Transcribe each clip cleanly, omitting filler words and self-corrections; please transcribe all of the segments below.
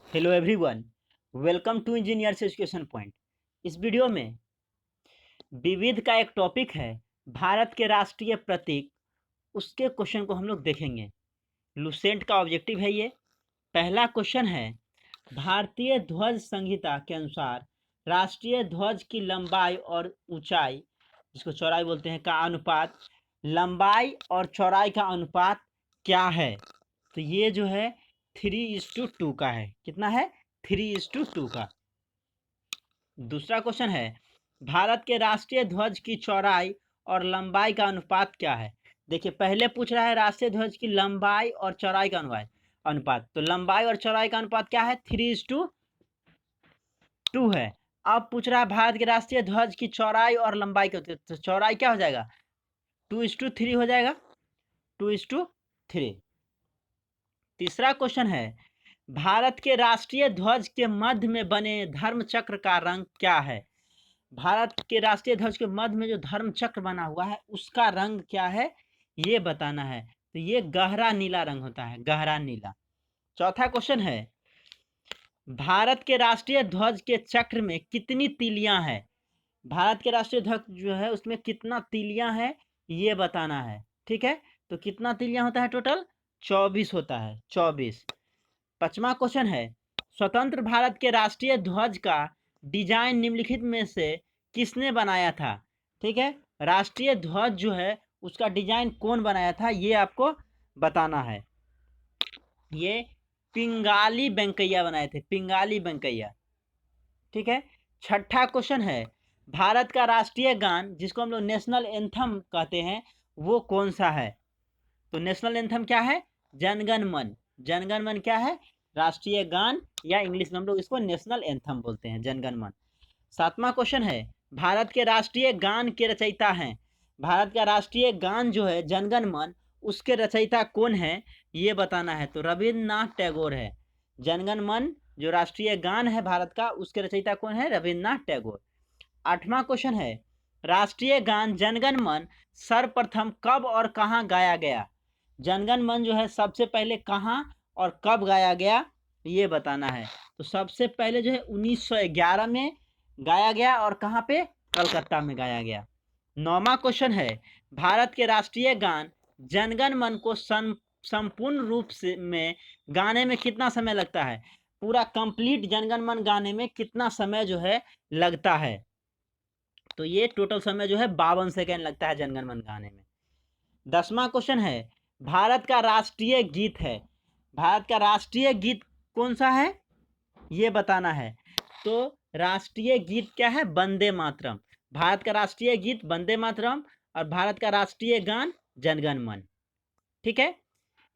Hello everyone, welcome to engineers education point. इस video में विविध का एक टॉपिक है, भारत के राष्ट्रीय प्रतीक। उसके क्वेश्चन को हम लोग देखेंगे। लुसेंट का ऑब्जेक्टिव है ये। पहला क्वेश्चन है, भारतीय ध्वज संहिता के अनुसार राष्ट्रीय ध्वज की लंबाई और ऊंचाई, जिसको चौड़ाई बोलते हैं, का अनुपात, लंबाई और चौड़ाई का अनुपात क्या है? तो ये जो है 3:2 का है। कितना है? 3:2 का। दूसरा क्वेश्चन है, भारत के राष्ट्रीय ध्वज की चौड़ाई और लंबाई का अनुपात क्या है? देखिए, पहले पूछ रहा है राष्ट्रीय ध्वज की लंबाई और चौड़ाई का अनुपात। तो लंबाई और चौड़ाई का अनुपात क्या है? 3:2 है। अब पूछ रहा है भारत के राष्ट्रीय ध्वज की चौड़ाई और लंबाई का, तो चौड़ाई क्या हो जाएगा? 2:3 हो जाएगा। 2:3। तीसरा क्वेश्चन है, भारत के राष्ट्रीय ध्वज के मध्य में बने धर्म चक्र का रंग क्या है? भारत के राष्ट्रीय ध्वज के मध्य में जो धर्म चक्र बना हुआ है उसका रंग क्या है, ये बताना है। तो ये गहरा नीला रंग होता है, गहरा नीला। चौथा क्वेश्चन है, भारत के राष्ट्रीय ध्वज के चक्र में कितनी तीलियां हैं? भारत के राष्ट्रीय ध्वज जो है उसमें कितना तीलियां हैं, ये बताना है। ठीक है, तो कितना तीलियां होता है? टोटल 24 होता है, 24। पांचवा क्वेश्चन है, स्वतंत्र भारत के राष्ट्रीय ध्वज का डिजाइन निम्नलिखित में से किसने बनाया था? ठीक है, राष्ट्रीय ध्वज जो है उसका डिजाइन कौन बनाया था, ये आपको बताना है। ये पिंगाली वेंकैया बनाए थे, पिंगाली वेंकैया। ठीक है। छठा क्वेश्चन है, भारत का राष्ट्रीय गान, जिसको हम लोग नेशनल एंथम कहते हैं, वो कौन सा है? तो नेशनल एंथम क्या है? जनगण मन। जनगण मन क्या है? राष्ट्रीय गान, या इंग्लिश में हम लोग इसको नेशनल एंथम बोलते हैं, जनगण मन। सातवां क्वेश्चन है, भारत के राष्ट्रीय गान के रचयिता हैं। भारत का राष्ट्रीय गान जो है जनगण मन, उसके रचयिता कौन है, ये बताना है। तो रविन्द्रनाथ टैगोर है। जनगण मन जो राष्ट्रीय गान है भारत का, उसके रचयिता कौन है? रविन्द्रनाथ टैगोर। आठवां क्वेश्चन है, राष्ट्रीय गान जनगण मन सर्वप्रथम कब और कहाँ गाया गया? जनगण मन जो है सबसे पहले कहाँ और कब गाया गया, ये बताना है। तो सबसे पहले जो है 1911 में गाया गया, और कहाँ पे? कलकत्ता में गाया गया। नौवां क्वेश्चन है, भारत के राष्ट्रीय गान जनगण मन को संपूर्ण रूप से में गाने में कितना समय लगता है? पूरा कंप्लीट जनगण मन गाने में कितना समय जो है लगता है? तो ये टोटल समय जो है 52 सेकेंड लगता है जनगण मन गाने में। 10वां क्वेश्चन है, भारत का राष्ट्रीय गीत है। भारत का राष्ट्रीय गीत कौन सा है, ये बताना है। तो राष्ट्रीय गीत क्या है? वंदे मातरम। भारत का राष्ट्रीय गीत वंदे मातरम, और भारत का राष्ट्रीय गान जनगण मन। ठीक है।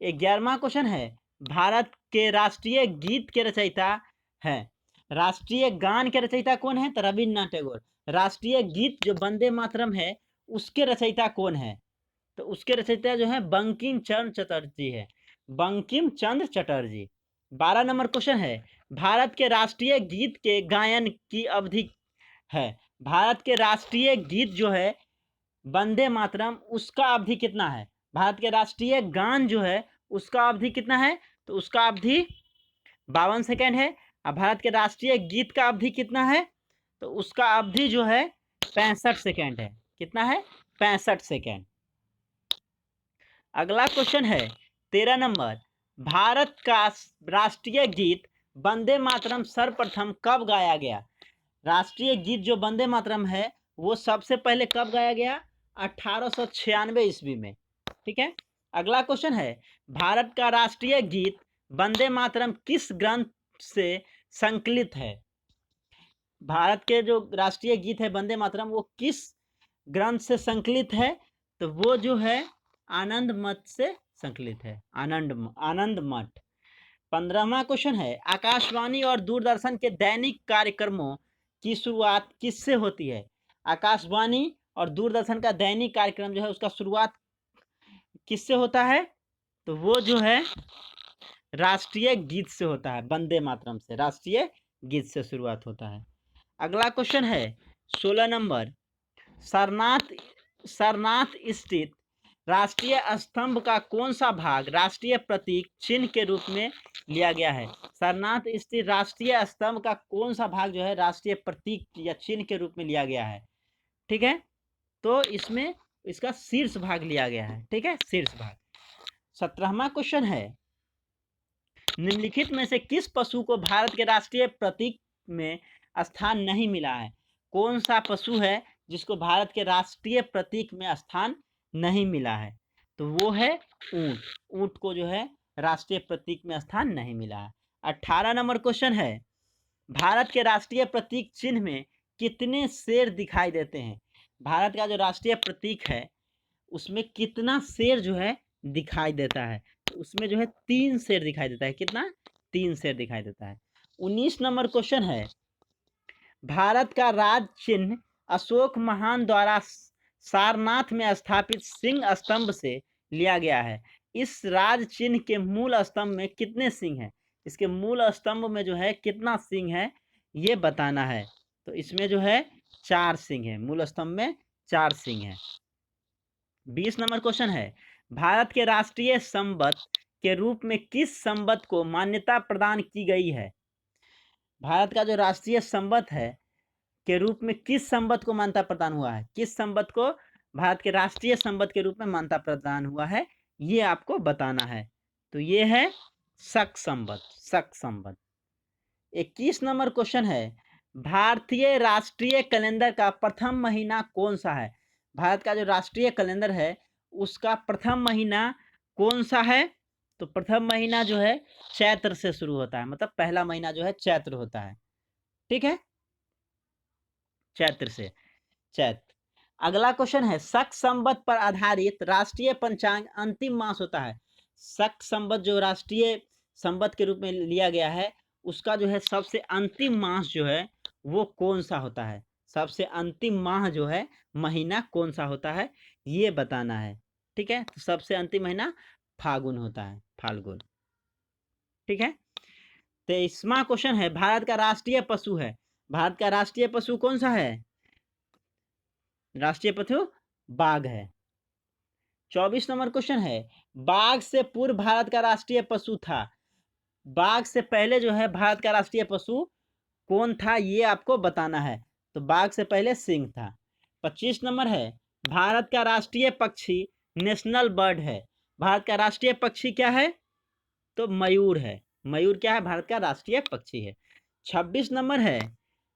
11वां क्वेश्चन है, भारत के राष्ट्रीय गीत के रचयिता है। राष्ट्रीय गान के रचयिता कौन है? तो रविन्द्रनाथ टैगोर। राष्ट्रीय गीत जो वंदे मातरम है, उसके रचयिता कौन है? तो उसके रचयिता जो है बंकिम चंद्र चटर्जी है। बंकिम चंद्र चटर्जी। 12 नंबर क्वेश्चन है, भारत के राष्ट्रीय गीत के गायन की अवधि है। भारत के राष्ट्रीय गीत जो है वंदे मातरम, उसका अवधि कितना है? भारत के राष्ट्रीय गान जो है उसका अवधि कितना है? तो उसका अवधि 52 सेकेंड है। अब भारत के राष्ट्रीय गीत का अवधि कितना है? तो उसका अवधि जो है 65 सेकेंड है। कितना है? 65 सेकेंड। अगला क्वेश्चन है 13 नंबर, भारत का राष्ट्रीय गीत वंदे मातरम सर्वप्रथम कब गाया गया? राष्ट्रीय गीत जो वंदे मातरम है वो सबसे पहले कब गाया गया? 1896 ईस्वी में। ठीक है। अगला क्वेश्चन है, भारत का राष्ट्रीय गीत वंदे मातरम किस ग्रंथ से संकलित है? भारत के जो राष्ट्रीय गीत है वंदे मातरम, वो किस ग्रंथ से संकलित है? तो वो जो है आनंद मठ से संकलित है। आनंद मठ। 15वां क्वेश्चन है, आकाशवाणी और दूरदर्शन के दैनिक कार्यक्रमों की शुरुआत किससे होती है? आकाशवाणी और दूरदर्शन का दैनिक कार्यक्रम जो है उसका शुरुआत किससे होता है? तो वो जो है राष्ट्रीय गीत से होता है, वंदे मातरम से, राष्ट्रीय गीत से शुरुआत होता है। अगला क्वेश्चन है 16 नंबर, सारनाथ स्थित राष्ट्रीय स्तंभ का कौन सा भाग राष्ट्रीय प्रतीक चिन्ह के रूप में लिया गया है? सारनाथ स्थित राष्ट्रीय स्तंभ का कौन सा भाग जो है राष्ट्रीय प्रतीक या चिन्ह के रूप में लिया गया है? ठीक है, तो इसमें इसका शीर्ष भाग लिया गया है। ठीक है, शीर्ष भाग। 17वां क्वेश्चन है, निम्नलिखित में से किस पशु को भारत के राष्ट्रीय प्रतीक में स्थान नहीं मिला है? कौन सा पशु है जिसको भारत के राष्ट्रीय प्रतीक में स्थान नहीं मिला है? तो वो है ऊंट। ऊंट को जो है राष्ट्रीय प्रतीक में स्थान नहीं मिला है। 18 नंबर क्वेश्चन है, भारत के राष्ट्रीय प्रतीक चिन्ह में कितने शेर दिखाई देते हैं? भारत का जो राष्ट्रीय प्रतीक है उसमें कितना शेर जो है दिखाई देता है? तो उसमें जो है 3 शेर दिखाई देता है। कितना? 3 शेर दिखाई देता है। 19 नंबर क्वेश्चन है, भारत का राज चिन्ह अशोक महान द्वारा सारनाथ में स्थापित सिंह स्तंभ से लिया गया है। इस राज चिन्ह के मूल स्तंभ में कितने सिंह हैं? इसके मूल स्तंभ में जो है कितना सिंह है ये बताना है। तो इसमें जो है 4 सिंह है, मूल स्तंभ में 4 सिंह है। 20 नंबर क्वेश्चन है, भारत के राष्ट्रीय संपत के रूप में किस संपत को मान्यता प्रदान की गई है? भारत का जो राष्ट्रीय संपत है के रूप में किस संपत को मान्यता प्रदान हुआ है? किस संपत को भारत के राष्ट्रीय संपत के रूप में मान्यता प्रदान हुआ है ये आपको बताना है। तो ये है शक संपत। शक संपत। 21 नंबर क्वेश्चन है, भारतीय राष्ट्रीय कैलेंडर का प्रथम महीना कौन सा है? भारत का जो राष्ट्रीय कैलेंडर है उसका प्रथम महीना कौन सा है? तो प्रथम महीना जो है चैत्र से शुरू होता है, मतलब पहला महीना जो है चैत्र होता है। ठीक है, चैत्र से, चैत्र। अगला क्वेश्चन है, शक संवत पर आधारित राष्ट्रीय पंचांग अंतिम मास होता है। शक संवत जो राष्ट्रीय संवत के रूप में लिया गया है उसका जो है सबसे अंतिम मास जो है वो कौन सा होता है? सबसे अंतिम माह जो है महीना कौन सा होता है ये बताना है। ठीक है, तो सबसे अंतिम महीना फागुन होता है, फाल्गुन। ठीक है, 23वां क्वेश्चन है, भारत का राष्ट्रीय पशु है। भारत का राष्ट्रीय पशु कौन सा है? राष्ट्रीय पशु बाघ है। 24 नंबर क्वेश्चन है, बाघ से पूर्व भारत का राष्ट्रीय पशु था। बाघ से पहले जो है भारत का राष्ट्रीय पशु कौन था ये आपको बताना है। तो बाघ से पहले सिंह था। 25 नंबर है, भारत का राष्ट्रीय पक्षी नेशनल बर्ड है। भारत का राष्ट्रीय पक्षी क्या है? तो मयूर है। मयूर क्या है? भारत का राष्ट्रीय पक्षी है। 26 नंबर है,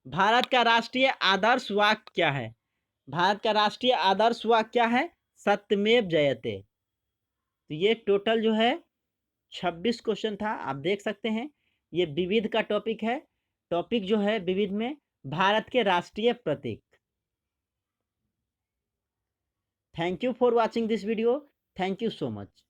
भारत का राष्ट्रीय आदर्श वाक्य क्या है? भारत का राष्ट्रीय आदर्श वाक्य क्या है? सत्यमेव जयते। तो ये टोटल जो है 26 क्वेश्चन था। आप देख सकते हैं ये विविध का टॉपिक है। टॉपिक जो है विविध में भारत के राष्ट्रीय प्रतीक। Thank you for watching this video. Thank you so much.